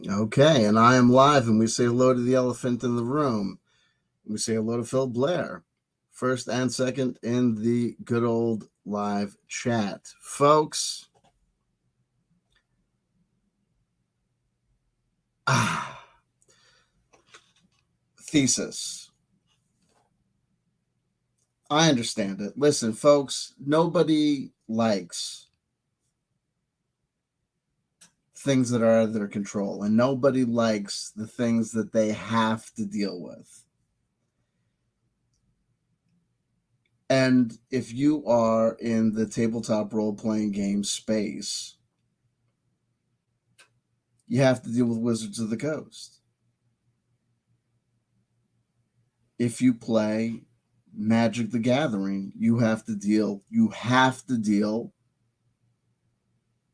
Okay, and I am live, and we say hello to the elephant in the room. We say hello to Phil Blair, first and second in the good old live chat. Folks, thesis. I understand it. Listen, folks, nobody likes things that are out of their control, and nobody likes the things that they have to deal with. And if you are in the tabletop role playing game space, you have to deal with Wizards of the Coast. If you play Magic the Gathering, you have to deal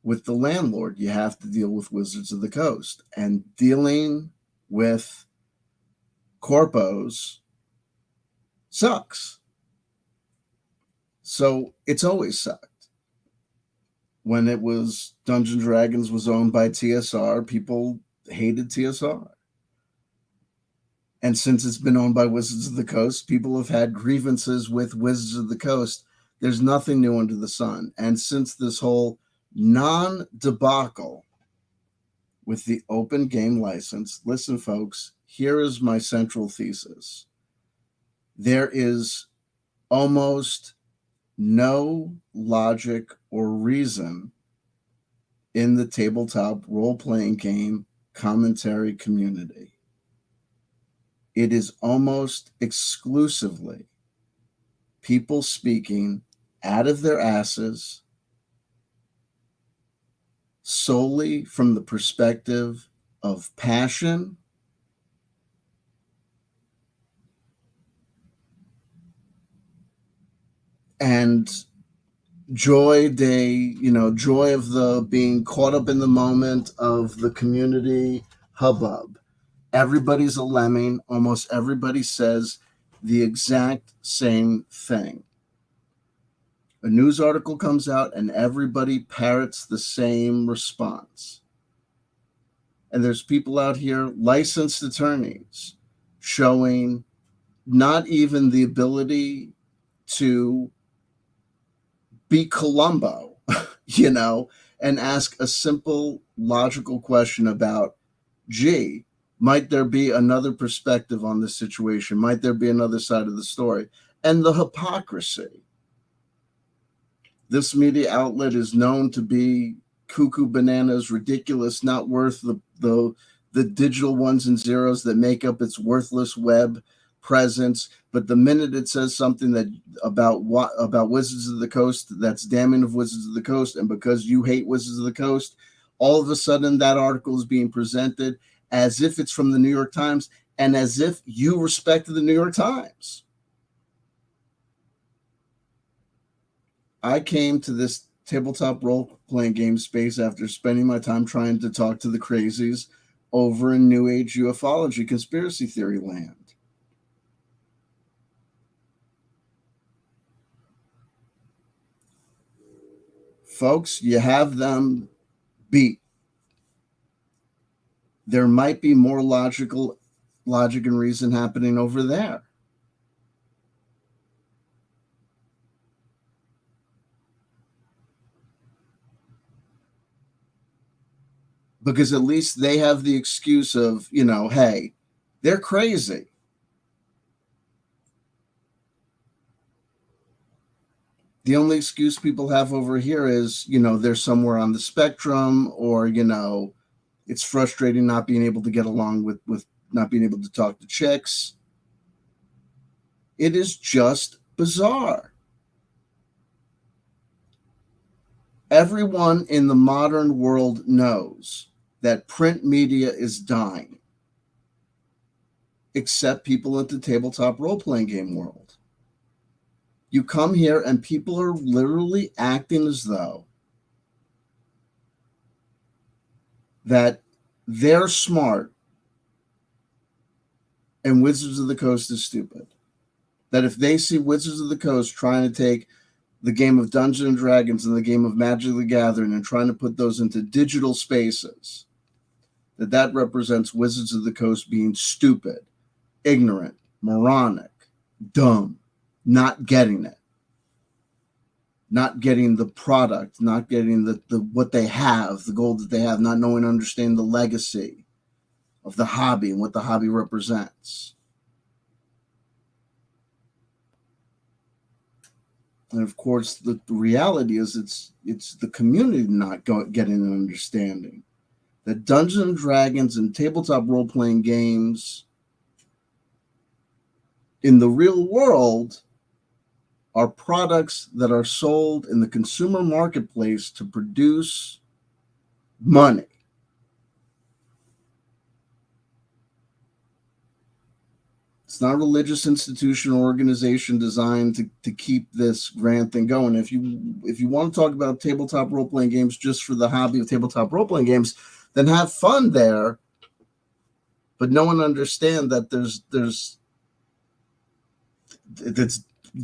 with the landlord. You have to deal with Wizards of the Coast. And dealing with corpos sucks. So it's always sucked. When it was Dungeons Dragons was owned by TSR, people hated TSR. And since it's been owned by Wizards of the Coast, people have had grievances with Wizards of the Coast. There's nothing new under the sun. And since this whole non-debacle with the open game license, listen, folks, here is my central thesis. There is almost no logic or reason in the tabletop role-playing game commentary community. It is almost exclusively people speaking out of their asses solely from the perspective of passion and joy of the being caught up in the moment of the community hubbub. Everybody's a lemming. Almost everybody says the exact same thing. A news article comes out and everybody parrots the same response. And there's people out here, licensed attorneys, showing not even the ability to be Columbo, and ask a simple logical question about, gee, might there be another perspective on this situation? Might there be another side of the story? And the hypocrisy. This media outlet is known to be cuckoo bananas, ridiculous, not worth the digital ones and zeros that make up its worthless web presence. But the minute it says something that about Wizards of the Coast that's damning of Wizards of the Coast, and because you hate Wizards of the Coast, all of a sudden that article is being presented as if it's from the New York Times and as if you respect the New York Times. I came to this tabletop role-playing game space after spending my time trying to talk to the crazies over in New Age ufology conspiracy theory land. Folks, you have them beat. There might be more logic and reason happening over there. Because at least they have the excuse of, hey, they're crazy. The only excuse people have over here is, they're somewhere on the spectrum, or, it's frustrating not being able to get along with not being able to talk to chicks. It is just bizarre. Everyone in the modern world knows that print media is dying, except people in the tabletop role-playing game world. You come here and people are literally acting as though that they're smart and Wizards of the Coast is stupid. That if they see Wizards of the Coast trying to take the game of Dungeons and Dragons and the game of Magic the Gathering and trying to put those into digital spaces, that represents Wizards of the Coast being stupid, ignorant, moronic, dumb, not getting it, not getting the product, not getting the what they have, the goal that they have, not knowing, understanding the legacy of the hobby and what the hobby represents. And of course, the reality is it's the community not getting an understanding that Dungeons and Dragons and tabletop role-playing games in the real world are products that are sold in the consumer marketplace to produce money. It's not a religious institution or organization designed to keep this grand thing going. If you want to talk about tabletop role-playing games just for the hobby of tabletop role-playing games, then have fun there. But no one understand that that's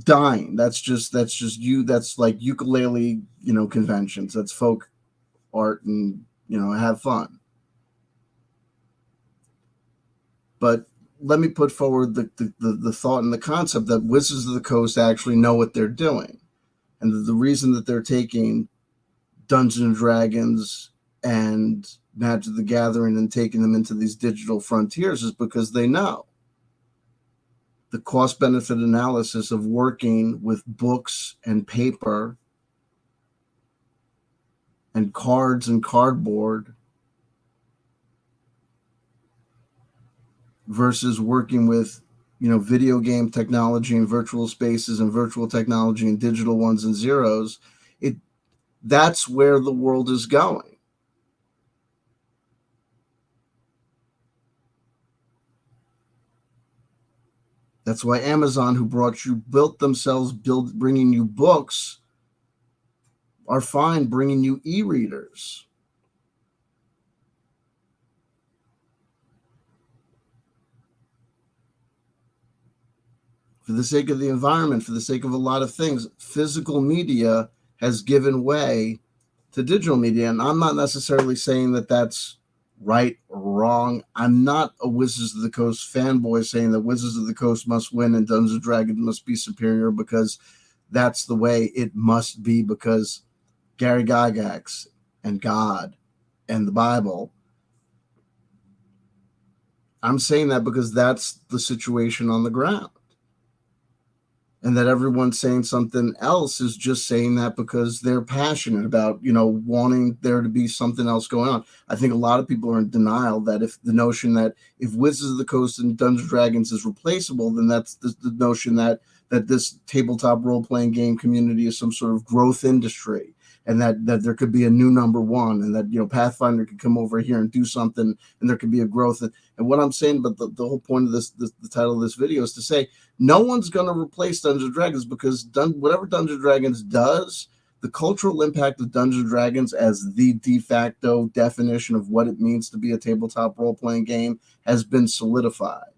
dying. That's just you. That's like ukulele, conventions. That's folk art, and have fun. But let me put forward the thought and the concept that Wizards of the Coast actually know what they're doing, and the reason that they're taking Dungeons and Dragons and Magic the Gathering and taking them into these digital frontiers is because they know the cost-benefit analysis of working with books and paper and cards and cardboard versus working with, video game technology and virtual spaces and virtual technology and digital ones and zeros. That's where the world is going. That's why Amazon, who built themselves, bringing you books, are fine bringing you e-readers. For the sake of the environment, for the sake of a lot of things, physical media has given way to digital media. And I'm not necessarily saying that that's right or wrong. I'm not a Wizards of the Coast fanboy saying that Wizards of the Coast must win and Dungeons and Dragons must be superior because that's the way it must be, because Gary Gygax and God and the Bible. I'm saying that because that's the situation on the ground. And that everyone saying something else is just saying that because they're passionate about, wanting there to be something else going on. I think a lot of people are in denial that if the notion that if Wizards of the Coast and Dungeons and Dragons is replaceable, then that's the notion that this tabletop role-playing game community is some sort of growth industry, and that there could be a new number one, and that, Pathfinder could come over here and do something, and there could be a growth. And what I'm saying, but the whole point of the title of this video is to say, no one's going to replace Dungeons and Dragons, because whatever Dungeons and Dragons does, the cultural impact of Dungeons and Dragons as the de facto definition of what it means to be a tabletop role-playing game has been solidified.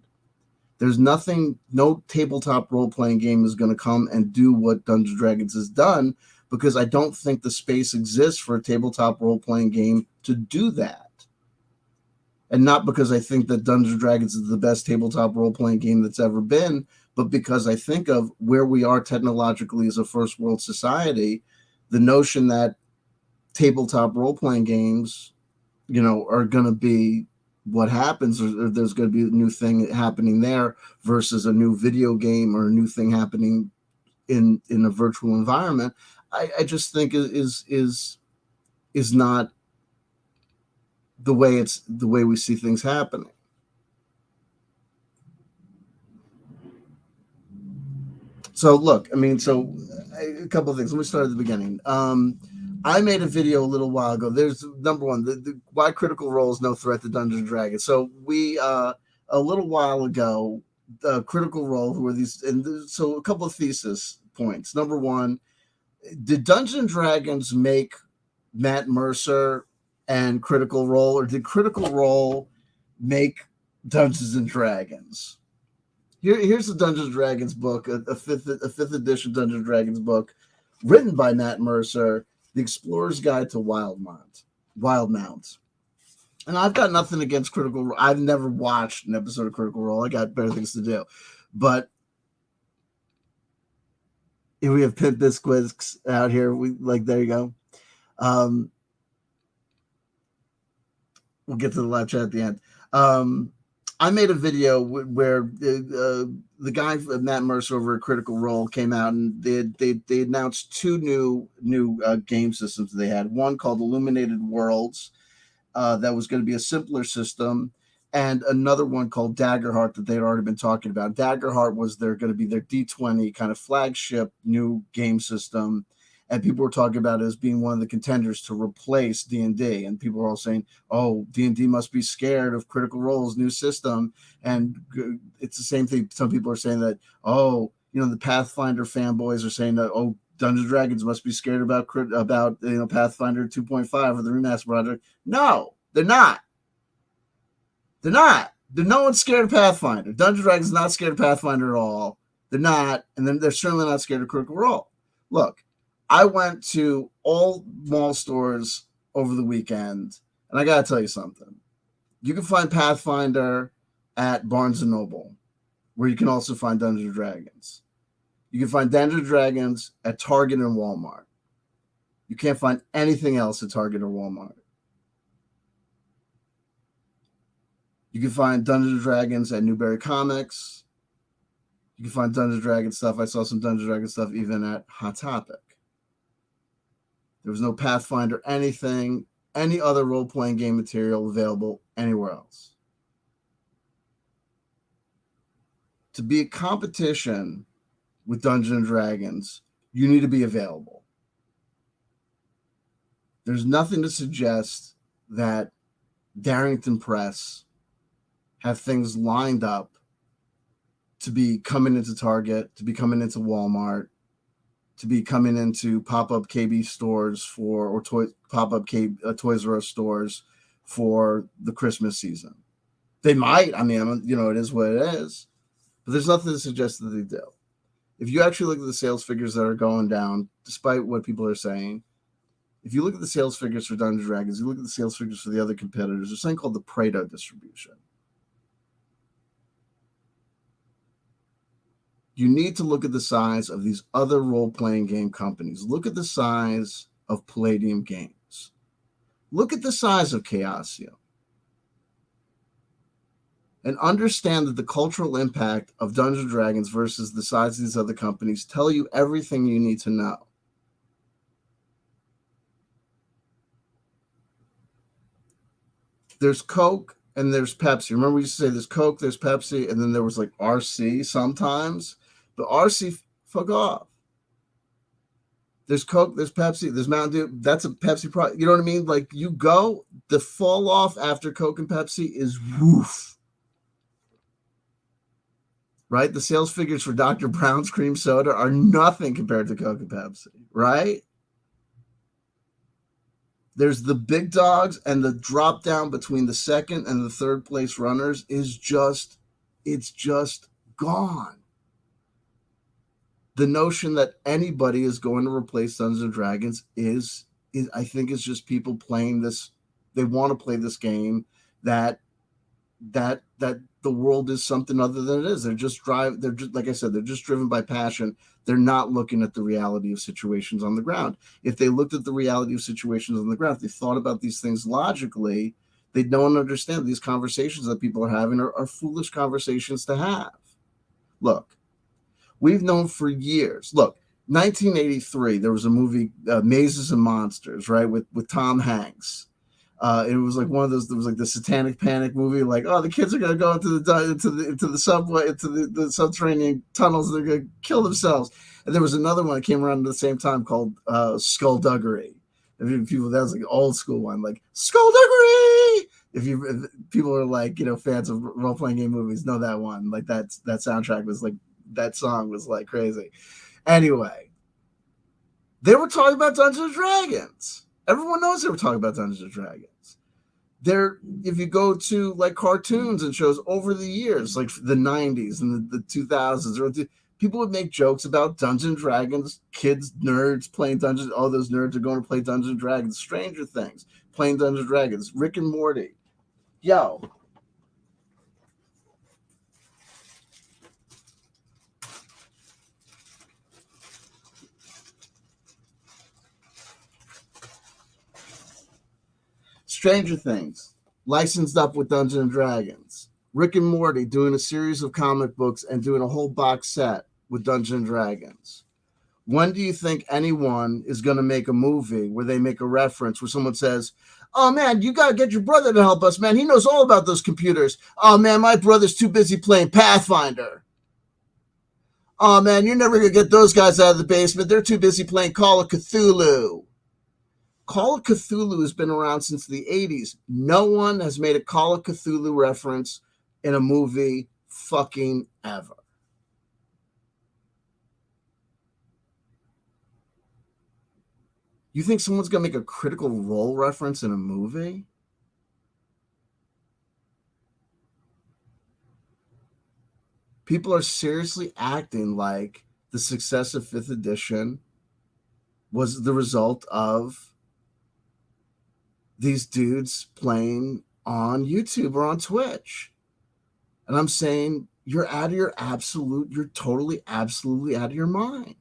There's no tabletop role-playing game is going to come and do what Dungeons and Dragons has done, because I don't think the space exists for a tabletop role-playing game to do that. And not because I think that Dungeons and Dragons is the best tabletop role-playing game that's ever been, but because I think of where we are technologically as a first world society, the notion that tabletop role-playing games, are going to be what happens, or there's going to be a new thing happening there versus a new video game or a new thing happening in a virtual environment, I just think is not the way we see things happening. So look, a couple of things. Let me start at the beginning. I made a video a little while ago. There's number one, the why Critical Role is no threat to Dungeons and Dragons. So we a little while ago, Critical Role, who are these, and so a couple of thesis points. Number one, did Dungeons and Dragons make Matt Mercer and Critical Role, or did Critical Role make Dungeons and Dragons? Here's the Dungeons and Dragons book, a fifth edition Dungeons and Dragons book, written by Matt Mercer, The Explorer's Guide to Wildmount. And I've got nothing against Critical Role. I've never watched an episode of Critical Role. I got better things to do. But here we have Pimp Biscuits out here. There you go. We'll get to the live chat at the end. I made a video where the guy Matt Mercer over at Critical Role came out and they announced two new game systems they had. One called Illuminated Worlds, that was going to be a simpler system, and another one called Daggerheart that they'd already been talking about. Daggerheart was going to be their D20 kind of flagship new game system, and people were talking about it as being one of the contenders to replace D&D, and people were all saying, oh, D&D must be scared of Critical Role's new system, and it's the same thing. Some people are saying that, oh, the Pathfinder fanboys are saying that, oh, Dungeons & Dragons must be scared about Pathfinder 2.5 or the Remaster Project. No, they're not. They're not. No one's scared of Pathfinder. Dungeons & Dragons is not scared of Pathfinder at all. They're not, and then they're certainly not scared of Critical Role. Look, I went to all mall stores over the weekend, and I got to tell you something. You can find Pathfinder at Barnes & Noble, where you can also find Dungeons & Dragons. You can find Dungeons & Dragons at Target and Walmart. You can't find anything else at Target or Walmart. You can find Dungeons & Dragons at Newberry Comics. You can find Dungeons & Dragons stuff. I saw some Dungeons & Dragons stuff even at Hot Topic. There was no Pathfinder anything, any other role-playing game material available anywhere else. To be a competition with Dungeons & Dragons, you need to be available. There's nothing to suggest that Darrington Press have things lined up to be coming into Target, to be coming into Walmart, to be coming into pop-up KB stores pop-up Toys R Us stores for the Christmas season. They might. I mean, it is what it is. But there's nothing to suggest that they do. If you actually look at the sales figures that are going down, despite what people are saying, if you look at the sales figures for Dungeons & Dragons, you look at the sales figures for the other competitors, there's something called the Pareto distribution. You need to look at the size of these other role-playing game companies. Look at the size of Palladium Games. Look at the size of Chaosium. And understand that the cultural impact of Dungeons & Dragons versus the size of these other companies tell you everything you need to know. There's Coke and there's Pepsi. Remember we used to say there's Coke, there's Pepsi, and then there was like RC sometimes. But RC, fuck off. There's Coke, there's Pepsi, there's Mountain Dew. That's a Pepsi product. You know what I mean? Like you go, the fall off after Coke and Pepsi is woof. Right? The sales figures for Dr. Brown's cream soda are nothing compared to Coke and Pepsi, right? There's the big dogs, and the drop down between the second and the third place runners is just gone. The notion that anybody is going to replace Dungeons & Dragons is I think it's just people playing this. They want to play this game that the world is something other than it is. They're just like I said, they're just driven by passion. They're not looking at the reality of situations on the ground. If they looked at the reality of situations on the ground, if they thought about these things logically, they don't understand these conversations that people are having are foolish conversations to have. Look, we've known for years. Look, 1983, there was a movie, Mazes and Monsters, right, with Tom Hanks. It was like one of those. There was like the Satanic Panic movie, like, oh, the kids are gonna go into the subway, into the subterranean tunnels, and they're gonna kill themselves. And there was another one that came around at the same time called Skullduggery. If people, that was like an old school one, like Skullduggery. If people are like fans of role playing game movies, know that one. Like that soundtrack was like, that song was like crazy. Anyway, they were talking about Dungeons & Dragons. Everyone knows they were talking about Dungeons & Dragons. If you go to like cartoons and shows over the years, like the 90s and the 2000s, people would make jokes about Dungeons & Dragons, kids, nerds playing Dungeons. All those nerds are going to play Dungeons & Dragons. Stranger Things, playing Dungeons & Dragons. Rick and Morty, Yo, Stranger Things, licensed up with Dungeons and Dragons. Rick and Morty doing a series of comic books and doing a whole box set with Dungeons and Dragons. When do you think anyone is going to make a movie where they make a reference where someone says, "Oh man, you got to get your brother to help us, man. He knows all about those computers. Oh man, my brother's too busy playing Pathfinder. Oh man, you're never going to get those guys out of the basement. They're too busy playing Call of Cthulhu." Call of Cthulhu has been around since the 80s. No one has made a Call of Cthulhu reference in a movie fucking ever. You think someone's going to make a Critical Role reference in a movie? People are seriously acting like the success of 5th edition was the result of these dudes playing on YouTube or on Twitch. And I'm saying you're totally, absolutely out of your mind.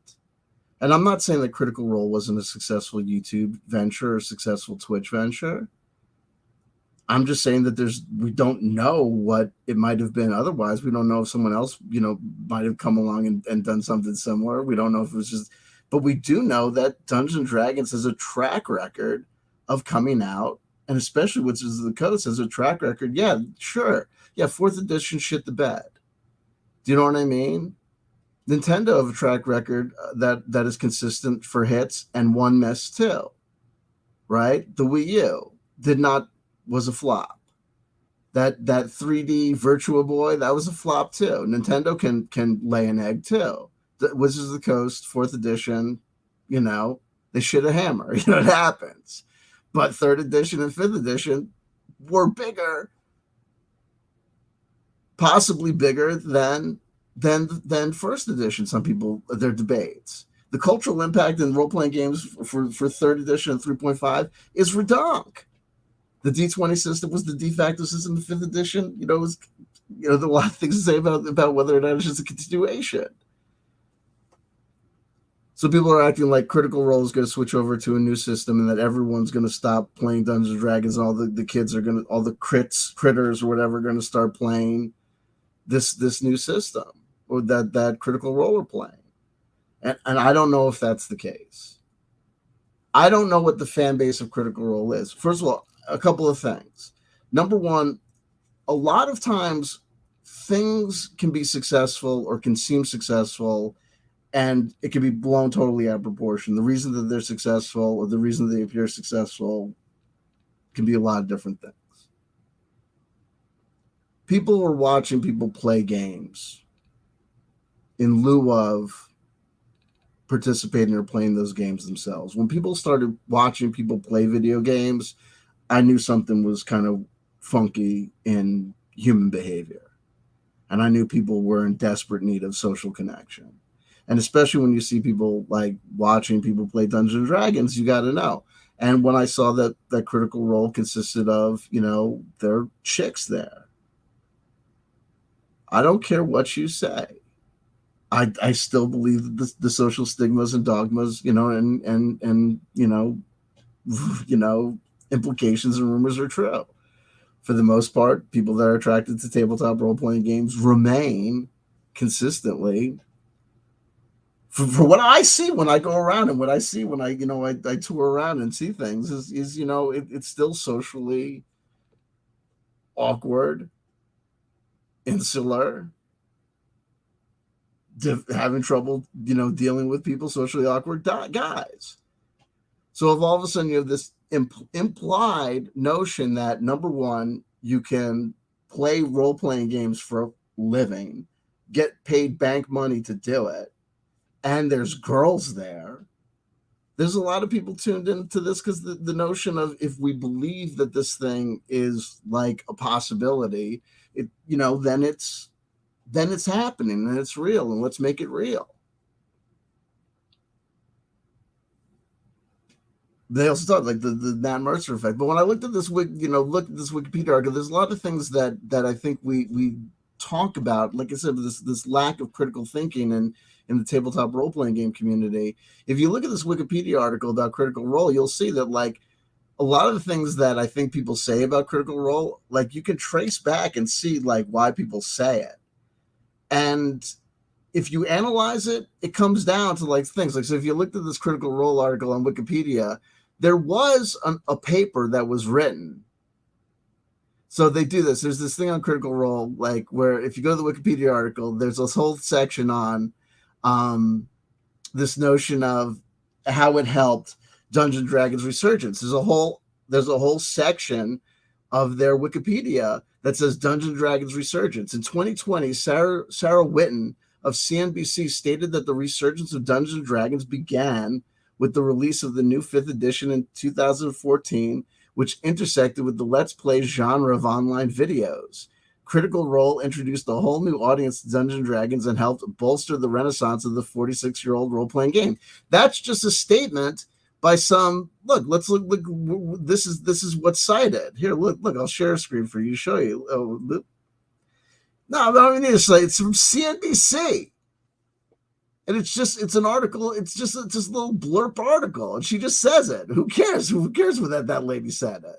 And I'm not saying that Critical Role wasn't a successful YouTube venture or successful Twitch venture. I'm just saying that we don't know what it might have been otherwise. We don't know if someone else, might have come along and done something similar. We don't know if it was just, but we do know that Dungeons and Dragons has a track record of coming out, and especially which is the Coast has a track record. Yeah, sure. Yeah, 4th edition shit the bed. Do you know what I mean? Nintendo have a track record that is consistent for hits and one miss too, right? The Wii U was a flop. That 3D Virtua Boy, that was a flop too. Nintendo can lay an egg too. The Wizards of the Coast 4th edition, they shit a hammer. It happens. But 3rd edition and 5th edition were bigger, possibly bigger than 1st edition. Some people, their debates. The cultural impact in role-playing games for 3rd edition and 3.5 is redonk. The D20 system was the de facto system of 5th edition. There are a lot of things to say about whether or not it's just a continuation. So people are acting like Critical Role is going to switch over to a new system and that everyone's going to stop playing Dungeons and Dragons and all the kids are going to, all the critters or whatever are going to start playing this new system or that Critical Role are playing. And I don't know if that's the case. I don't know what the fan base of Critical Role is. First of all, a couple of things. Number one, a lot of times things can be successful or can seem successful and it can be blown totally out of proportion. The reason that they're successful or the reason they appear successful can be a lot of different things. People were watching people play games in lieu of participating or playing those games themselves. When people started watching people play video games, I knew something was kind of funky in human behavior. And I knew people were in desperate need of social connection. And especially when you see people like watching people play Dungeons and Dragons, you got to know. And when I saw that Critical Role consisted of, there are chicks there. I don't care what you say. I still believe that the social stigmas and dogmas, and implications and rumors are true. For the most part, people that are attracted to tabletop role-playing games remain consistently. For what I see when I go around and what I see when I tour around and see things is it's still socially awkward, insular, having trouble, dealing with people, socially awkward guys. So if all of a sudden you have this implied notion that, number one, you can play role-playing games for a living, get paid bank money to do it, and there's girls there's a lot of people tuned into this because the notion of, if we believe that this thing is like a possibility, then it's happening and it's real, and let's make it real. They also talk like the Nat Mercer effect. But when I looked at this, looked at this Wikipedia article, there's a lot of things that I think we talk about. Like I said, this lack of critical thinking in the tabletop role playing game community. If you look at this Wikipedia article about Critical Role, you'll see that like a lot of the things that I think people say about Critical Role, like you can trace back and see like why people say it. And if you analyze it, it comes down to like things like, so if you looked at this Critical Role article on Wikipedia, there was a paper that was written. So they do this. There's this thing on Critical Role, like where if you go to the Wikipedia article, there's this whole section on this notion of how it helped Dungeons and Dragons resurgence. There's a whole section of their Wikipedia that says Dungeons and Dragons resurgence. In 2020, Sarah Whitten of CNBC stated that the resurgence of Dungeons and Dragons began with the release of the new 5th edition in 2014, which intersected with the Let's Play genre of online videos. Critical Role introduced a whole new audience to Dungeons and Dragons and helped bolster the renaissance of the 46-year-old role-playing game. That's just a statement by some. Let's look. This is what's cited here. Look. I'll share a screen for you to show you. No, I don't need to say it's from CNBC. And it's an article. It's just a little blurb article, and she just says it. Who cares? Who cares what that lady said it?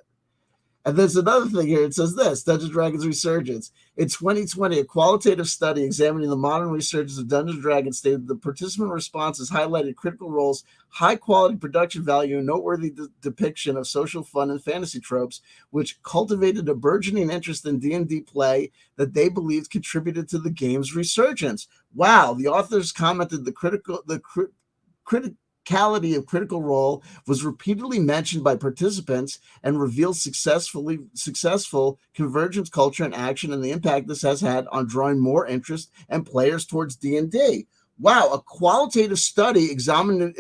And there's another thing here. It says this: Dungeons & Dragons resurgence. In 2020, a qualitative study examining the modern resurgence of Dungeons & Dragons stated the participant responses highlighted Critical Role's high-quality production value and noteworthy depiction of social fun and fantasy tropes, which cultivated a burgeoning interest in D&D play that they believed contributed to the game's resurgence. Wow! The authors commented the criticality of Critical Role was repeatedly mentioned by participants and revealed successful convergence culture and action and the impact this has had on drawing more interest and players towards D&D. Wow, a qualitative study examining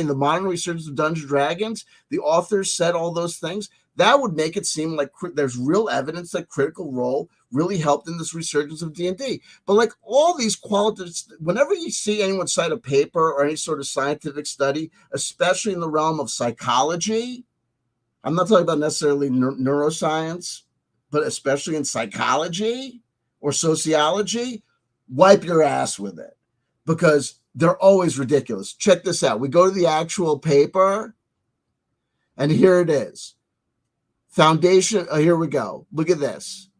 the modern resurgence of Dungeons & Dragons. The authors said all those things. That would make it seem like there's real evidence that Critical Role really helped in this resurgence of D&D. But like all these qualitatives, whenever you see anyone cite a paper or any sort of scientific study, especially in the realm of psychology, I'm not talking about necessarily neuroscience, but especially in psychology or sociology, wipe your ass with it because they're always ridiculous. Check this out. We go to the actual paper, and here it is. Foundation. Oh, here we go. Look at this.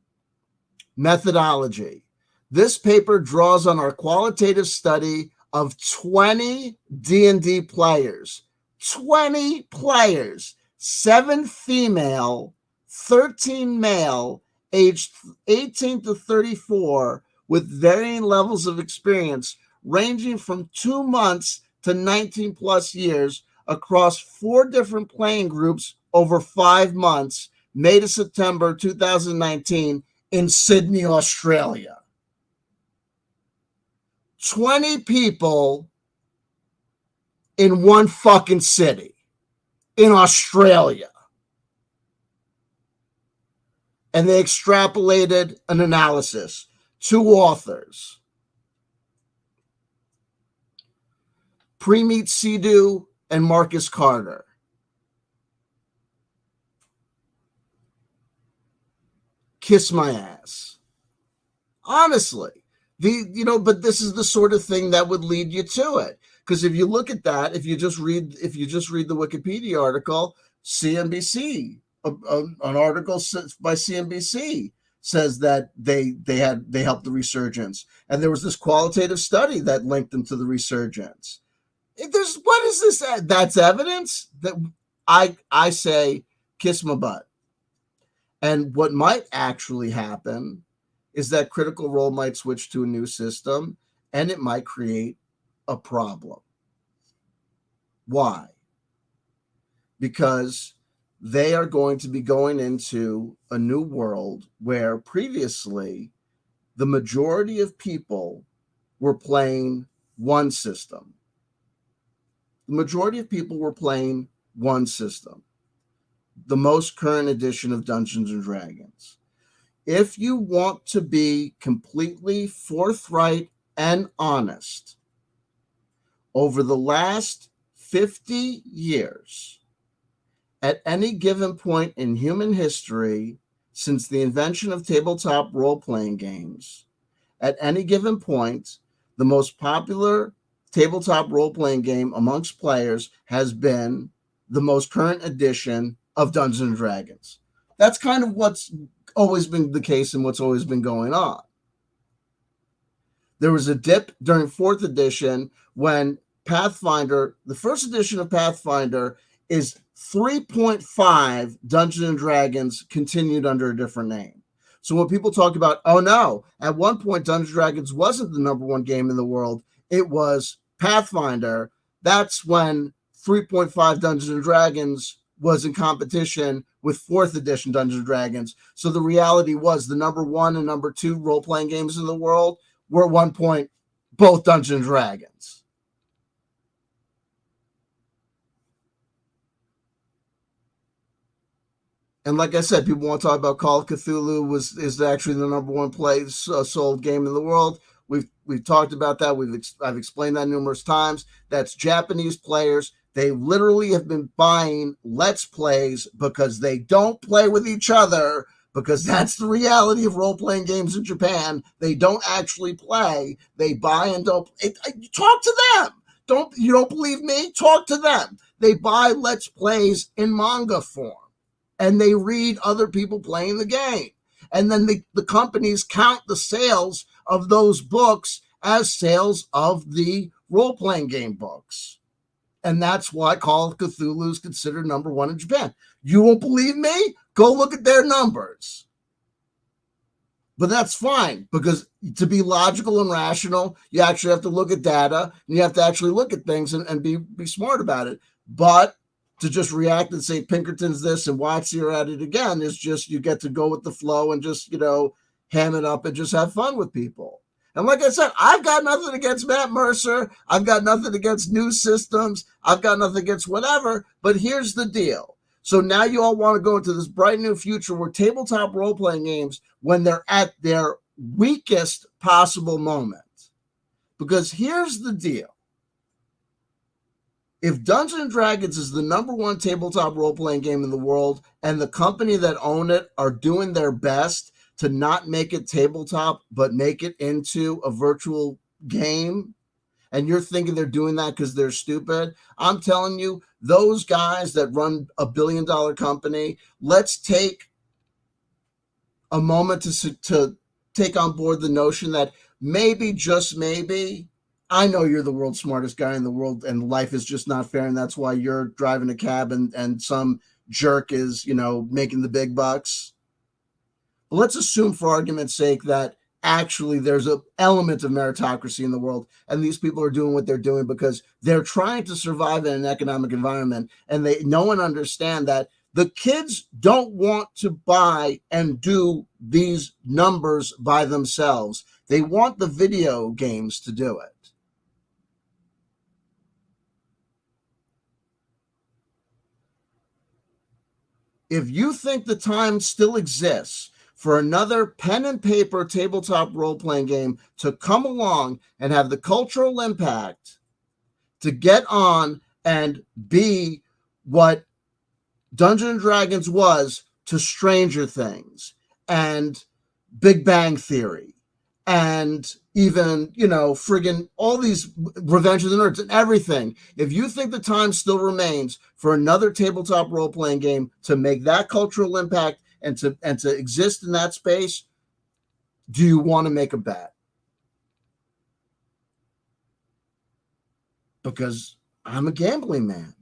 Methodology. This paper draws on our qualitative study of 20 D&D players. 20 players. 7 female, 13 male, aged 18 to 34, with varying levels of experience ranging from 2 months to 19 plus years across 4 different playing groups over 5 months, May to September 2019, in Sydney, Australia. 20 people in one fucking city in Australia. And they extrapolated an analysis. 2 authors, Premeet Sidhu and Marcus Carter. Kiss my ass. Honestly. But this is the sort of thing that would lead you to it. Because if you look at that, if you just read the Wikipedia article, CNBC, an article by CNBC says that they helped the resurgence, and there was this qualitative study that linked them to the resurgence. What is this? That's evidence that I say kiss my butt. And what might actually happen is that Critical Role might switch to a new system, and it might create a problem. Why? Because they are going to be going into a new world where previously the majority of people were playing one system. The majority of people were playing one system, the most current edition of Dungeons and Dragons. If you want to be completely forthright and honest, over the last 50 years, At any given point in human history, since the invention of tabletop role playing games, at any given point, the most popular tabletop role playing game amongst players has been the most current edition of Dungeons and Dragons. That's kind of what's always been the case and what's always been going on. There was a dip during 4th edition when Pathfinder, the first edition of Pathfinder, is 3.5 Dungeons and Dragons continued under a different name. So when people talk about, oh no, at one point Dungeons and Dragons wasn't the number one game in the world, it was Pathfinder. That's when 3.5 Dungeons and Dragons was in competition with 4th edition Dungeons and Dragons. So the reality was the number one and number two role-playing games in the world were at one point both Dungeons and Dragons. And like I said, people want to talk about Call of Cthulhu is actually the number one sold game in the world. We've talked about that. I've explained that numerous times. That's Japanese players. They literally have been buying Let's Plays because they don't play with each other, because that's the reality of role-playing games in Japan. They don't actually play. They buy and don't. Talk to them. You don't believe me? Talk to them. They buy Let's Plays in manga form, and they read other people playing the game. And then the companies count the sales of those books as sales of the role-playing game books. And that's why Call of Cthulhu is considered number one in Japan. You won't believe me? Go look at their numbers. But that's fine, because to be logical and rational, you actually have to look at data, and you have to actually look at things and be smart about it. But to just react and say Pinkerton's this and WOTC are at it again is just, you get to go with the flow and just, ham it up and just have fun with people. And like I said, I've got nothing against Matt Mercer. I've got nothing against New Systems. I've got nothing against whatever. But here's the deal. So now you all want to go into this bright new future where tabletop role-playing games, when they're at their weakest possible moment. Because here's the deal. If Dungeons & Dragons is the number one tabletop role-playing game in the world, and the company that own it are doing their best to not make it tabletop, but make it into a virtual game, and you're thinking they're doing that because they're stupid, I'm telling you, those guys that run a billion-dollar company, let's take a moment to take on board the notion that maybe, just maybe, I know you're the world's smartest guy in the world, and life is just not fair, and that's why you're driving a cab and some jerk is, making the big bucks. But let's assume, for argument's sake, that actually there's an element of meritocracy in the world, and these people are doing what they're doing because they're trying to survive in an economic environment, and they know and understand that the kids don't want to buy and do these numbers by themselves. They want the video games to do it. If you think the time still exists for another pen and paper tabletop role-playing game to come along and have the cultural impact to get on and be what Dungeons & Dragons was to Stranger Things and Big Bang Theory and even, friggin' all these Revenge of the Nerds and everything. If you think the time still remains for another tabletop role-playing game to make that cultural impact and to exist in that space, do you want to make a bet? Because I'm a gambling man,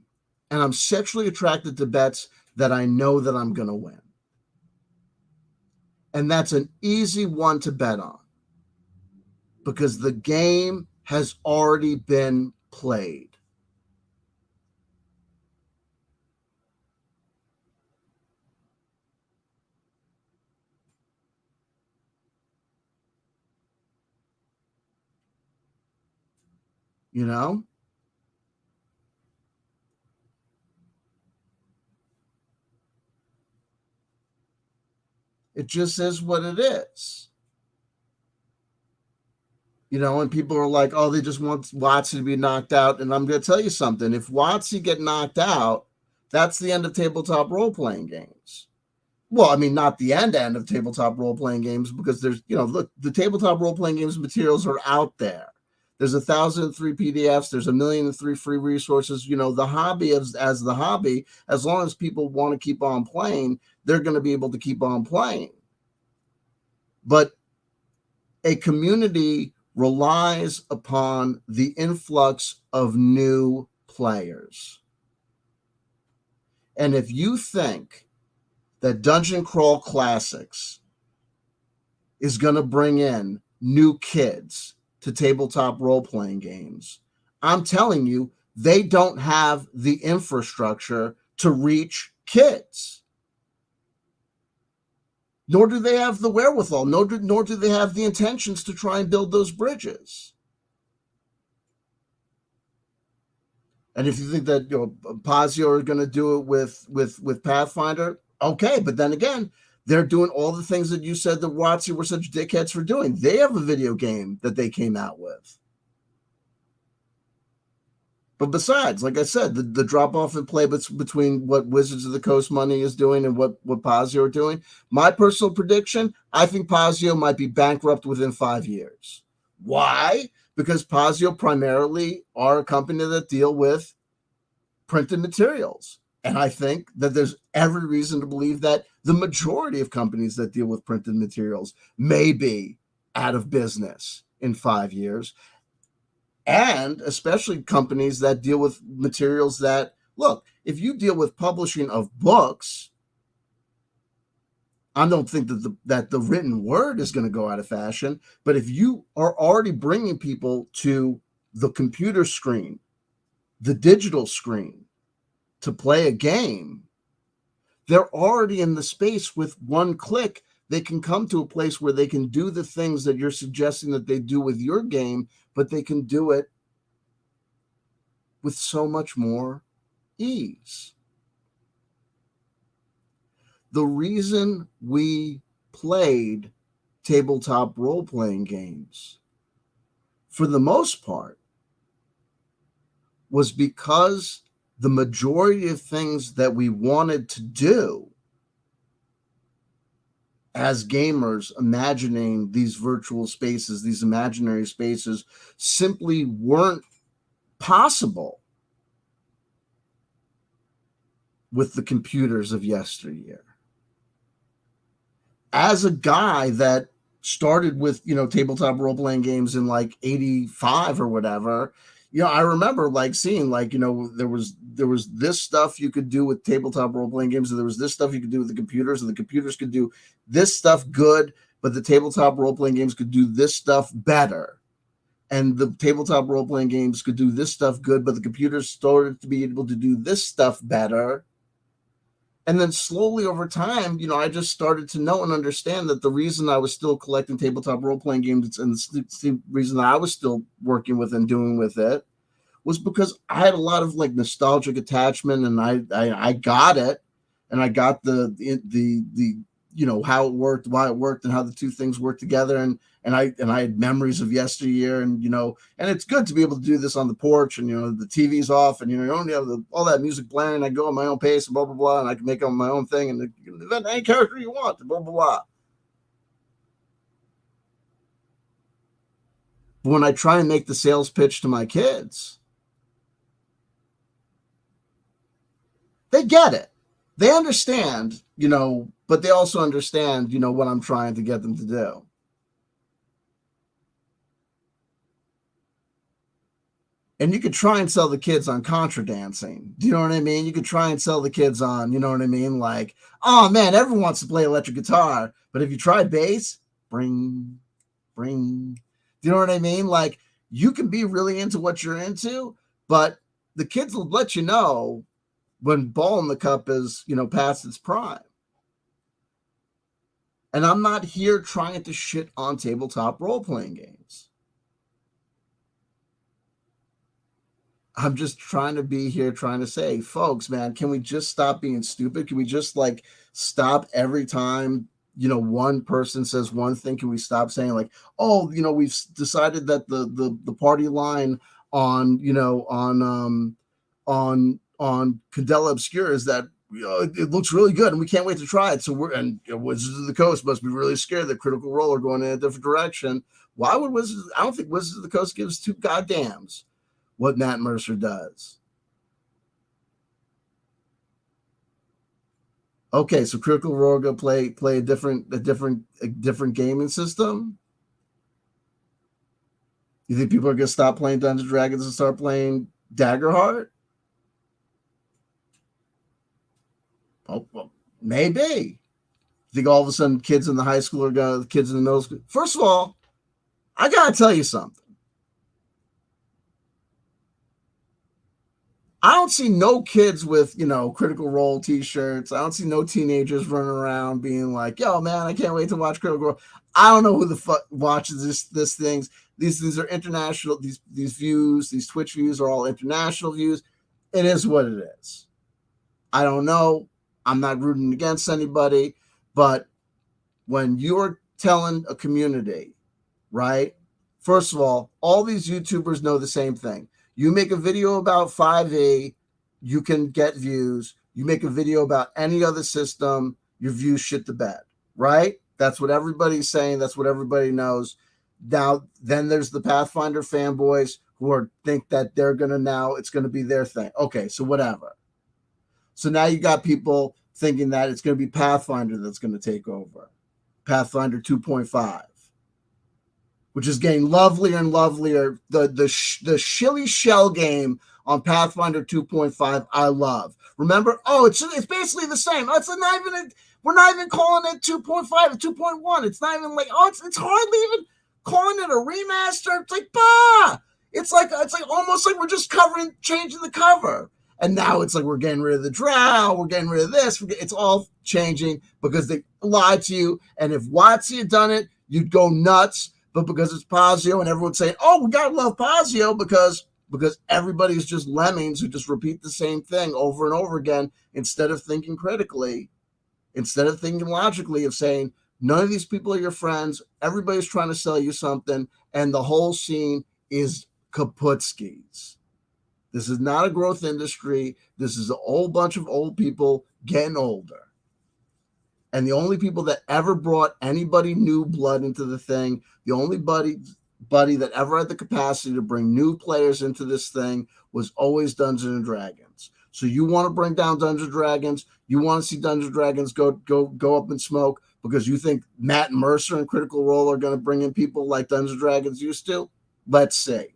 and I'm sexually attracted to bets that I know that I'm going to win. And that's an easy one to bet on, because the game has already been played. It just is what it is. And people are like, oh, they just want WOTC to be knocked out. And I'm going to tell you something. If WOTC get knocked out, That's the end of tabletop role-playing games. Well, I mean, not the end of tabletop role-playing games, because there's, look, the tabletop role-playing games materials are out there. There's 1,003 PDFs. There's 1,000,003 free resources. The hobby as the hobby, as long as people want to keep on playing, they're going to be able to keep on playing. But a community relies upon the influx of new players. And if you think that Dungeon Crawl Classics is going to bring in new kids to tabletop role-playing games, I'm telling you, they don't have the infrastructure to reach kids. Nor do they have the wherewithal, nor do they have the intentions to try and build those bridges. And if you think that Pazio are going to do it with Pathfinder, okay, but then again, they're doing all the things that you said that WOTC were such dickheads for doing. They have a video game that they came out with. But besides, like I said, the drop-off in play between what Wizards of the Coast money is doing and what Pazio are doing, my personal prediction, I think Pazio might be bankrupt within 5 years. Why? Because Pazio primarily are a company that deal with printed materials. And I think that there's every reason to believe that the majority of companies that deal with printed materials may be out of business in 5 years. And especially companies that deal with materials that, look, if you deal with publishing of books, I don't think that the written word is going to go out of fashion. But if you are already bringing people to the computer screen, the digital screen, to play a game, they're already in the space. With one click, they can come to a place where they can do the things that you're suggesting that they do with your game, but they can do it with so much more ease. The reason we played tabletop role-playing games, for the most part, was because the majority of things that we wanted to do as gamers, imagining these virtual spaces, these imaginary spaces, simply weren't possible with the computers of yesteryear. As a guy that started with, tabletop role-playing games in like 85 or whatever, I remember like seeing like, there was this stuff you could do with tabletop role-playing games, and there was this stuff you could do with the computers, and the computers could do this stuff good, but the tabletop role-playing games could do this stuff better. And the tabletop role-playing games could do this stuff good, but the computers started to be able to do this stuff better. And then slowly over time, I just started to know and understand that the reason I was still collecting tabletop role-playing games, and the reason that I was still working with and doing with it, was because I had a lot of like nostalgic attachment, and I got it, and I got the how it worked, why it worked, and how the two things work together, and I had memories of yesteryear, and and it's good to be able to do this on the porch, and the TV's off, and you only have all that music blaring. I go at my own pace, and blah blah blah, and I can make up my own thing, and you can invent any character you want, blah blah blah. But when I try and make the sales pitch to my kids, they get it. They understand, but they also understand, what I'm trying to get them to do. And you could try and sell the kids on contra dancing. Do you know what I mean? You could try and sell the kids on, you know what I mean? Like, oh man, everyone wants to play electric guitar. But if you try bass, bring. Do you know what I mean? Like, you can be really into what you're into, but the kids will let you know when ball in the cup is, past its prime. And I'm not here trying to shit on tabletop role-playing games. I'm just trying to be here, trying to say, folks, man, can we just stop being stupid? Can we just like stop every time, one person says one thing? Can we stop saying like, oh, we've decided that the party line on Candela Obscura is that it looks really good and we can't wait to try it. So Wizards of the Coast must be really scared that Critical Role are going in a different direction. Why would Wizards? I don't think Wizards of the Coast gives two goddams what Matt Mercer does. Okay, so Critical Role gonna play a different gaming system. You think people are gonna stop playing Dungeons and Dragons and start playing Daggerheart? Oh, well, maybe. You think all of a sudden kids in the high school are gonna, kids in the middle school? First of all, I gotta tell you something. I don't see no kids with, Critical Role t-shirts. I don't see no teenagers running around being like, yo, man, I can't wait to watch Critical Role. I don't know who the fuck watches this things. These are international, these views, these Twitch views are all international views. It is what it is. I don't know. I'm not rooting against anybody, but when you're telling a community, right? First of all these YouTubers know the same thing. You make a video about 5e, you can get views. You make a video about any other system, your views shit the bed, right? That's what everybody's saying. That's what everybody knows. Now, then there's the Pathfinder fanboys who think that they're going to now, it's going to be their thing. Okay, so whatever. So now you got people thinking that it's going to be Pathfinder that's going to take over. Pathfinder 2.5. Which is getting lovelier and lovelier. The shilly shell game on Pathfinder 2.5, I love. Remember? Oh, it's basically the same. We're not even calling it 2.5 or 2.1. It's not even like, it's hardly even calling it a remaster. It's like, bah! It's like almost like we're just changing the cover. And now it's like we're getting rid of the drow, we're getting rid of this. It's all changing because they lied to you. And if WOTC had done it, you'd go nuts. But because it's Pazio and everyone's saying, oh, we got to love Pazio because everybody's just lemmings who just repeat the same thing over and over again instead of thinking critically, instead of thinking logically of saying, none of these people are your friends. Everybody's trying to sell you something. And the whole scene is kaputskis. This is not a growth industry. This is a whole bunch of old people getting older. And the only people that ever brought anybody new blood into the thing, the only buddy that ever had the capacity to bring new players into this thing was always Dungeons and Dragons. So you want to bring down Dungeons and Dragons, you want to see Dungeons and Dragons go up in smoke because you think Matt Mercer and Critical Role are going to bring in people like Dungeons and Dragons used to? Let's see.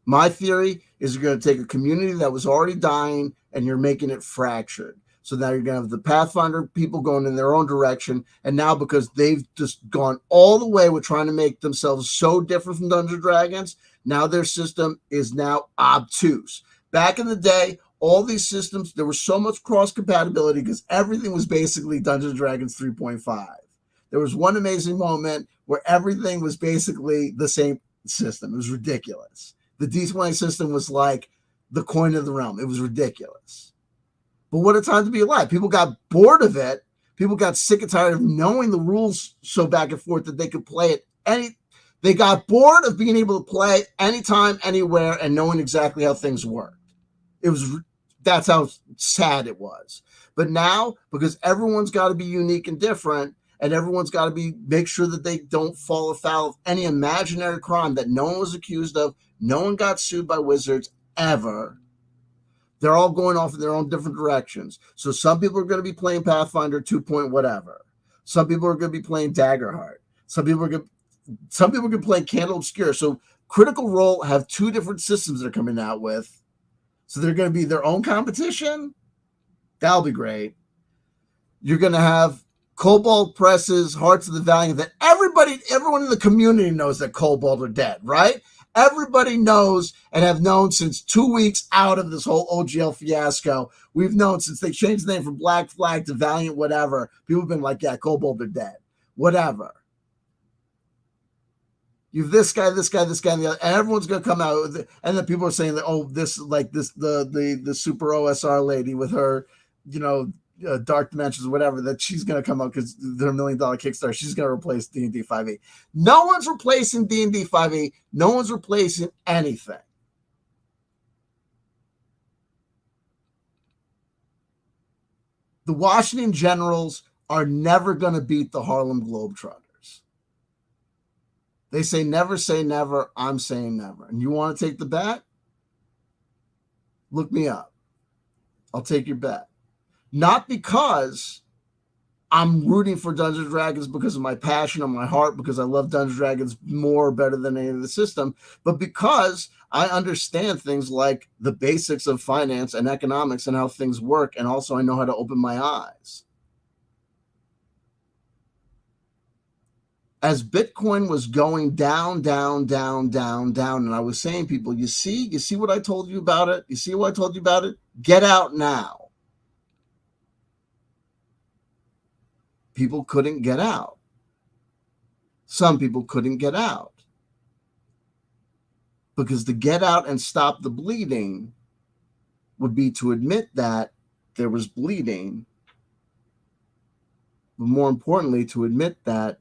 My theory is you're going to take a community that was already dying and you're making it fractured. So now you're going to have the Pathfinder people going in their own direction. And now because they've just gone all the way with trying to make themselves so different from Dungeons & Dragons, now their system is now obtuse. Back in the day, all these systems, there was so much cross-compatibility because everything was basically Dungeons & Dragons 3.5. There was one amazing moment where everything was basically the same system. It was ridiculous. The D20 system was like the coin of the realm. It was ridiculous. But what a time to be alive. People got bored of it. People got sick and tired of knowing the rules so back and forth that they could play it they got bored of being able to play anytime, anywhere, and knowing exactly how things worked. That's how sad it was. But now, because everyone's got to be unique and different, and everyone's got to make sure that they don't fall afoul of any imaginary crime that no one was accused of, no one got sued by Wizards ever. They're all going off in their own different directions. So some people are going to be playing Pathfinder 2. Whatever. Some people are going to be playing Daggerheart. Some people are going to play Candle Obscure. So Critical Role have two different systems they're coming out with. So they're going to be their own competition. That'll be great. You're going to have Cobalt Press's Hearts of the Valiant that everyone in the community knows that Cobalt are dead, right? Everybody knows and have known since 2 weeks out of this whole OGL fiasco. We've known since they changed the name from Black Flag to Valiant, whatever. People have been like, yeah, Cobalt are dead. Whatever. You've this guy, and the other, and everyone's going to come out with it. And then people are saying that, the super OSR lady with her, Dark Dimensions or whatever, that she's going to come up because they're $1 million Kickstarter. She's going to replace D&D 5e. No one's replacing D&D 5e. No one's replacing anything. The Washington Generals are never going to beat the Harlem Globetrotters. They say never. I'm saying never. And you want to take the bet? Look me up. I'll take your bet. Not because I'm rooting for Dungeons & Dragons because of my passion and my heart, because I love Dungeons & Dragons more better than any of the system, but because I understand things like the basics of finance and economics and how things work, and also I know how to open my eyes. As Bitcoin was going down, and I was saying, people, you see what I told you about it? You see what I told you about it? Get out now. People couldn't get out. Some people couldn't get out. Because to get out and stop the bleeding would be to admit that there was bleeding, but more importantly, to admit that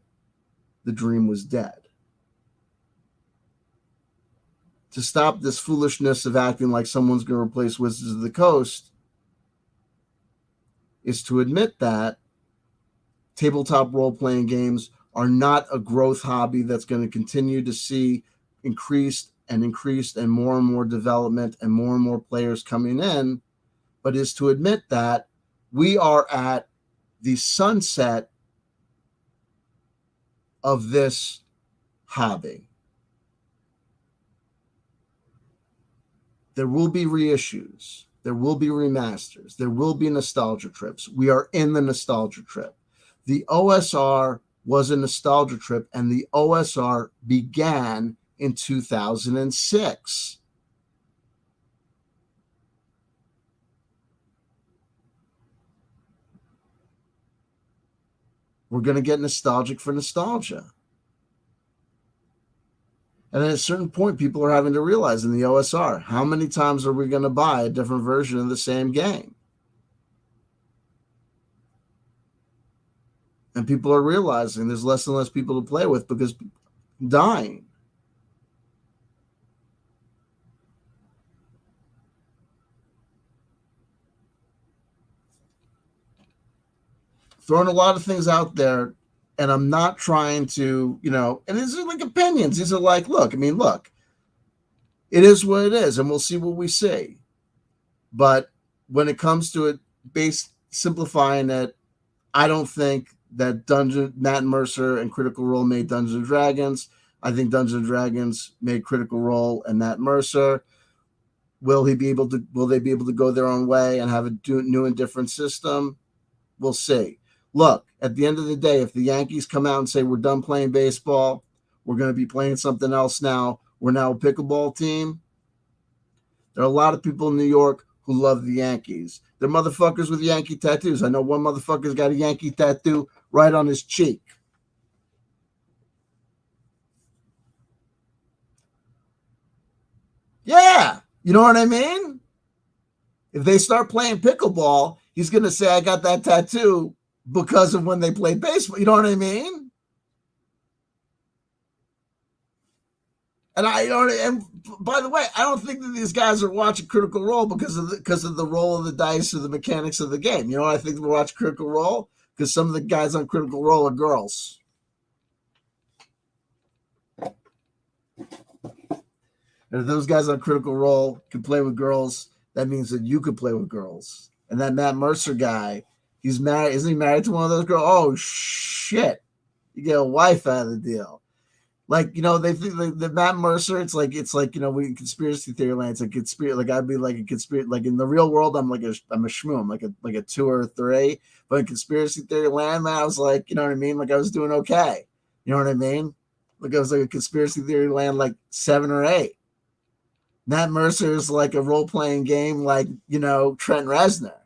the dream was dead. To stop this foolishness of acting like someone's going to replace Wizards of the Coast is to admit that tabletop role-playing games are not a growth hobby that's going to continue to see increased and more development and more players coming in, but is to admit that we are at the sunset of this hobby. There will be reissues. There will be remasters. There will be nostalgia trips. We are in the nostalgia trip. The OSR was a nostalgia trip, and the OSR began in 2006. We're going to get nostalgic for nostalgia. And at a certain point, people are having to realize in the OSR, how many times are we going to buy a different version of the same game? And people are realizing there's less and less people to play with because dying. Throwing a lot of things out there, and I'm not trying to, and these are like opinions. These are like, look, it is what it is, and we'll see what we see. But when it comes to it, simplifying it, I don't think that Matt Mercer and Critical Role made Dungeons & Dragons. I think Dungeons & Dragons made Critical Role and Matt Mercer. Will they be able to go their own way and have a new and different system? We'll see. Look, at the end of the day, if the Yankees come out and say we're done playing baseball, we're going to be playing something else now, we're now a pickleball team, there are a lot of people in New York who love the Yankees. They're motherfuckers with Yankee tattoos. I know one motherfucker's got a Yankee tattoo right on his cheek. Yeah, you know what I mean? If they start playing pickleball, he's going to say, I got that tattoo because of when they played baseball. You know what I mean? And and by the way, I don't think that these guys are watching Critical Role because of the roll of the dice or the mechanics of the game. You know what I think we're watching Critical Role? Because some of the guys on Critical Role are girls. And if those guys on Critical Role can play with girls, that means that you could play with girls. And that Matt Mercer guy, he's married. Isn't he married to one of those girls? Oh, shit. You get a wife out of the deal. Like, they think the Matt Mercer, it's like, we conspiracy theory land. It's like conspiracy. Like I'd be like a conspiracy. Like in the real world, I'm a shmoo. I'm like a 2 or a 3. But in conspiracy theory land, man, I was like, you know what I mean? Like I was doing okay. You know what I mean? Like I was like a conspiracy theory land, like 7 or 8. Matt Mercer is like a role-playing game, like, Trent Reznor,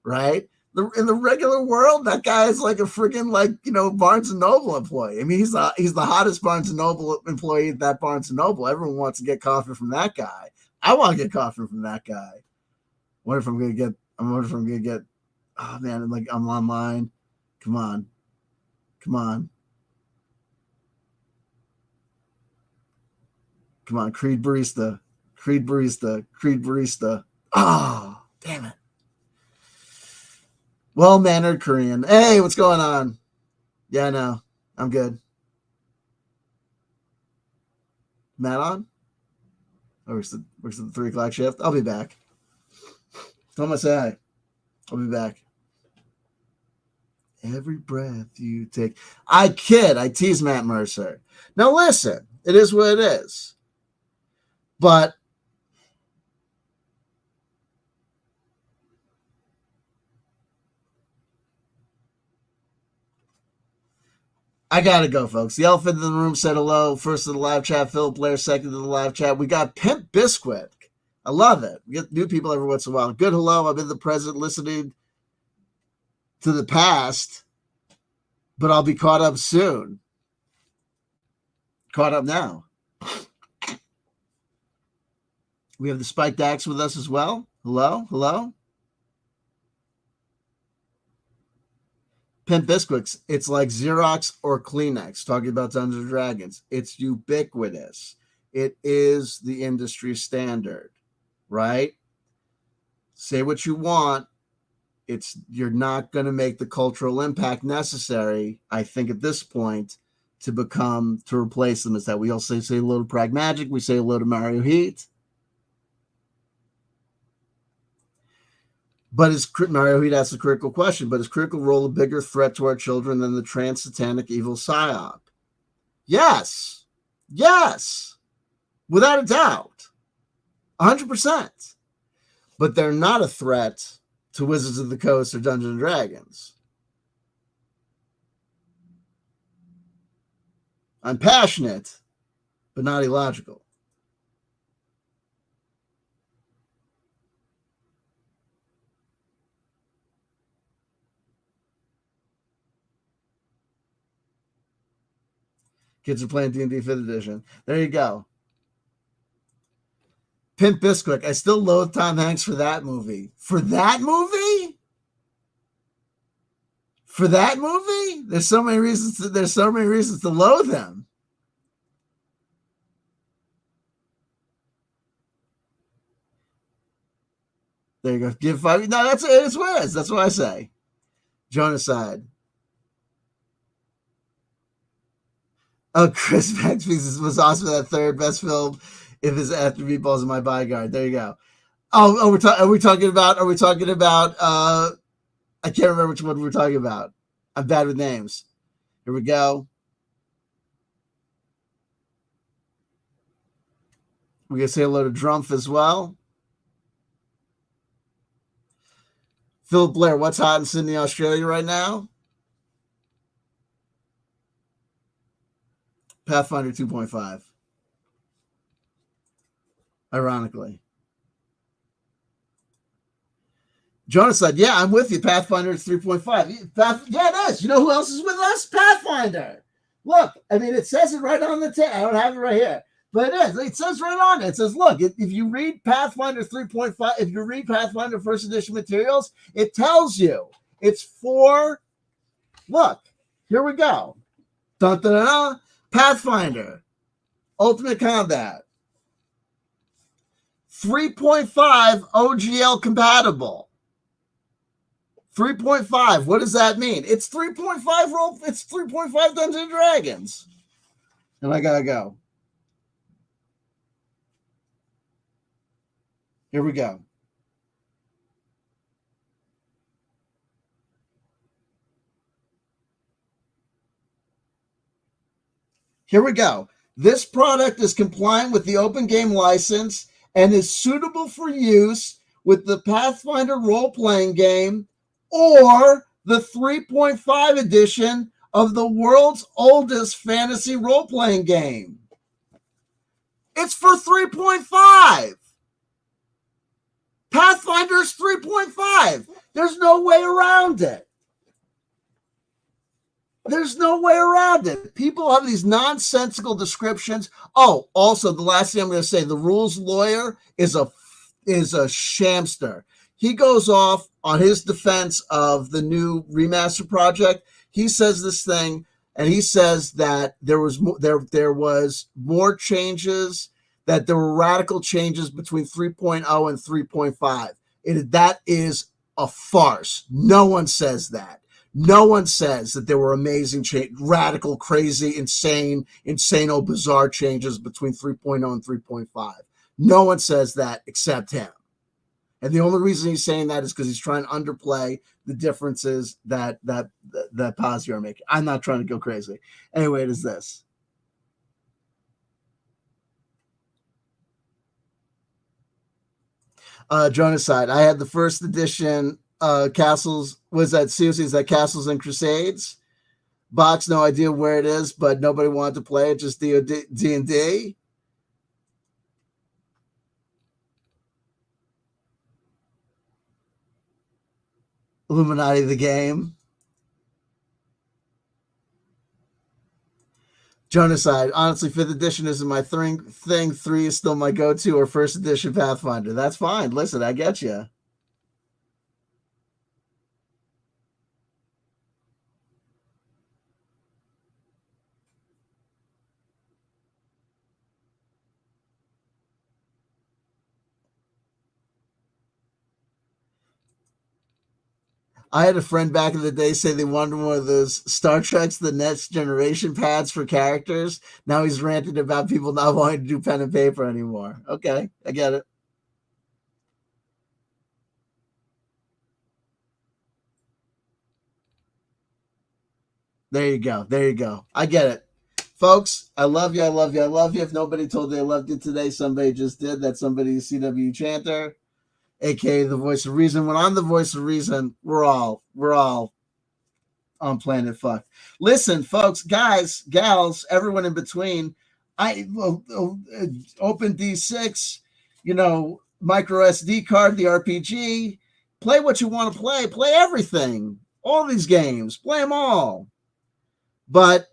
right? In the regular world, that guy is like a freaking Barnes & Noble employee. I mean, he's the hottest Barnes & Noble employee at that Barnes & Noble. Everyone wants to get coffee from that guy. I want to get coffee from that guy. I wonder if I'm going to get, oh man, like I'm online. Come on. Creed Barista. Oh, damn it. Well-mannered Korean. Hey, what's going on? Yeah, I know. I'm good. Matt on? Oh, works the 3 o'clock shift. I'll be back. Tell him I say hi. I'll be back. Every breath you take. I kid. I tease Matt Mercer. Now listen, it is what it is. But I gotta go, folks. The elephant in the room said hello. First to the live chat, Philip Blair. Second to the live chat. We got Pimp Biscuit. I love it. We get new people every once in a while. Good hello. I'm in the present listening to the past, but I'll be caught up soon. Caught up now. We have the Spiked Axe with us as well. Hello, hello. Pimp Biscuits, it's like Xerox or Kleenex, talking about Dungeons & Dragons. It's ubiquitous. It is the industry standard, right? Say what you want. You're not going to make the cultural impact necessary, I think, at this point, to replace them. Is that we all say hello to Pragmagic, we say hello to Mario Heat. But is Mario Heat asks a critical question, but is Critical Role a bigger threat to our children than the trans-satanic evil psyop? Yes. Yes. Without a doubt. 100%. But they're not a threat to Wizards of the Coast or Dungeons & Dragons. I'm passionate, but not illogical. Kids are playing D&D 5th edition. There you go. Pimp Bisquick. I still loathe Tom Hanks for that movie. For that movie? For that movie? There's so many reasons to loathe him. There you go. Give 5. No, it's what it is. That's what I say. Jonaside. Oh, Chris Max was awesome. That third best film if it's After Meatballs in My Bodyguard. There you go. Oh, are we talking about I can't remember which one we're talking about. I'm bad with names. Here we go. We're gonna say hello to Drumpf as well. Philip Blair, what's hot in Sydney, Australia right now? Pathfinder 2.5. Ironically. Jonas said, yeah, I'm with you. Pathfinder 3.5. Yeah, it is. You know who else is with us? Pathfinder. Look, I mean, it says it right on the I don't have it right here. But it is. It says right on it. It says, look, if you read Pathfinder 3.5, if you read Pathfinder first edition materials, it tells you it's for, look, here we go. Dun, dun, dun, dun. Pathfinder, Ultimate Combat, 3.5 OGL compatible. 3.5. What does that mean? It's 3.5 roll. It's 3.5 Dungeons & Dragons. And I gotta go. Here we go. Here we go. This product is compliant with the Open Game License and is suitable for use with the Pathfinder role-playing game or the 3.5 edition of the world's oldest fantasy role-playing game. It's for 3.5. Pathfinder's 3.5. There's no way around it. There's no way around it. People have these nonsensical descriptions. Oh, also, the last thing I'm going to say, the rules lawyer is a shamster. He goes off on his defense of the new remaster project. He says this thing, and he says that there was more changes, that there were radical changes between 3.0 and 3.5. That is a farce. No one says that. No one says that there were amazing, radical, crazy, insane, bizarre changes between 3.0 and 3.5. No one says that except him. And the only reason he's saying that is because he's trying to underplay the differences that Paz are making. I'm not trying to go crazy. Anyway, it is this. Jonaside. I had the first edition Castles. Was that seriously? Is that Castles and Crusades? Box, no idea where it is, but nobody wanted to play it. Just D&D. Illuminati the game. Jonaside. Honestly, 5th edition isn't my thing. 3 is still my go-to, or 1st edition Pathfinder. That's fine. Listen, I get you. I had a friend back in the day say they wanted one of those Star Trek's The Next Generation pads for characters. Now he's ranting about people not wanting to do pen and paper anymore. Okay, I get it. There you go. There you go. I get it. Folks, I love you. I love you. I love you. If nobody told you I loved you today, somebody just did. That somebody is CW Chanter, aka the voice of reason. When I'm the voice of reason, we're all on planet fuck. Listen, folks, guys, gals, everyone in between. I open D6, micro SD card, the RPG. Play what you want to play. Play everything. All these games. Play them all. But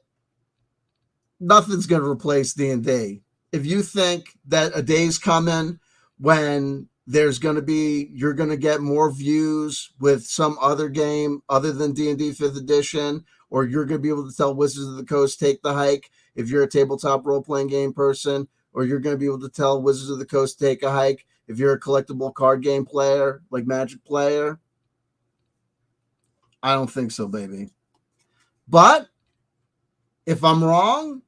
nothing's going to replace D&D. If you think that a day's coming when you're going to get more views with some other game other than D&D 5th edition, or you're going to be able to tell Wizards of the Coast take the hike if you're a tabletop role-playing game person, or you're going to be able to tell Wizards of the Coast take a hike if you're a collectible card game player, like Magic player. I don't think so, baby. But if I'm wrong,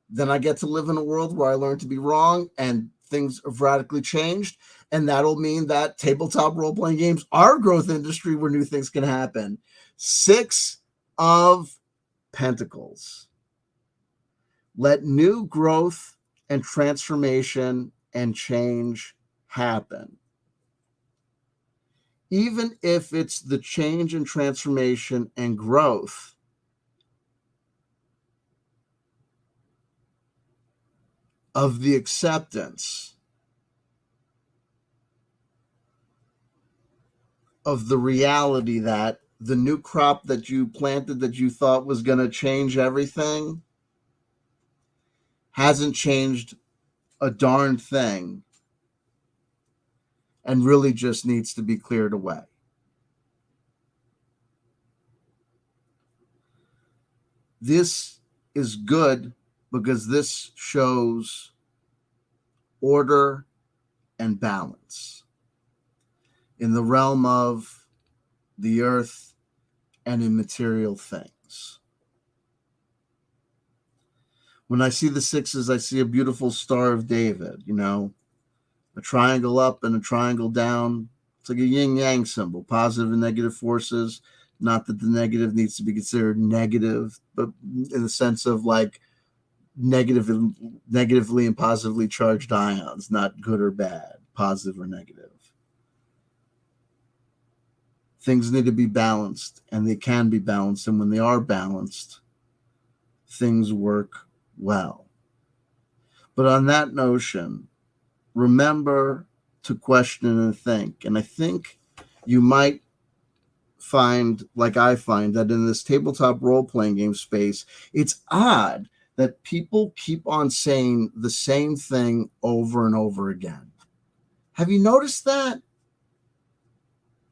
then I get to live in a world where I learn to be wrong and things have radically changed. And that'll mean that tabletop role-playing games are a growth industry where new things can happen. 6 of Pentacles. Let new growth and transformation and change happen. Even if it's the change and transformation and growth of the acceptance of the reality that the new crop that you planted that you thought was going to change everything hasn't changed a darn thing and really just needs to be cleared away. This is good because this shows order and balance in the realm of the earth and in material things. When I see the 6s, I see a beautiful Star of David, a triangle up and a triangle down. It's like a yin-yang symbol, positive and negative forces. Not that the negative needs to be considered negative, but in the sense of like negatively and positively charged ions, not good or bad, positive or negative. Things need to be balanced, and they can be balanced. And when they are balanced, things work well. But on that notion, remember to question and think. And I think you might find, like I find, that in this tabletop role-playing game space, it's odd that people keep on saying the same thing over and over again. Have you noticed that?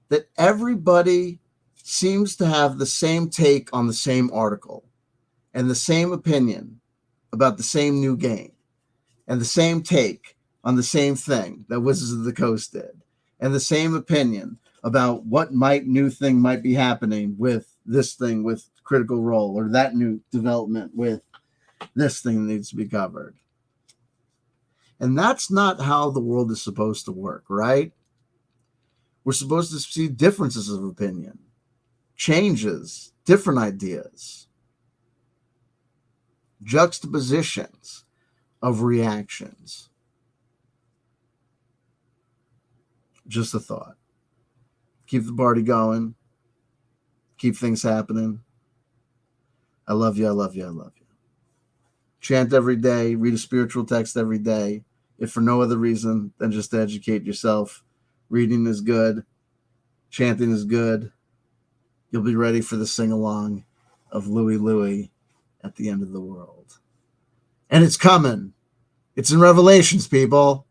That everybody seems to have the same take on the same article and the same opinion about the same new game and the same take on the same thing that Wizards of the Coast did and the same opinion about what new thing might be happening with this thing with Critical Role, or that new development with this thing that needs to be covered. And that's not how the world is supposed to work, right? We're supposed to see differences of opinion, changes, different ideas, juxtapositions of reactions. Just a thought. Keep the party going. Keep things happening. I love you. I love you. I love you. Chant every day. Read a spiritual text every day, if for no other reason than just to educate yourself. Reading is good. Chanting is good. You'll be ready for the sing-along of Louie Louie at the end of the world. And it's coming. It's in Revelations, people.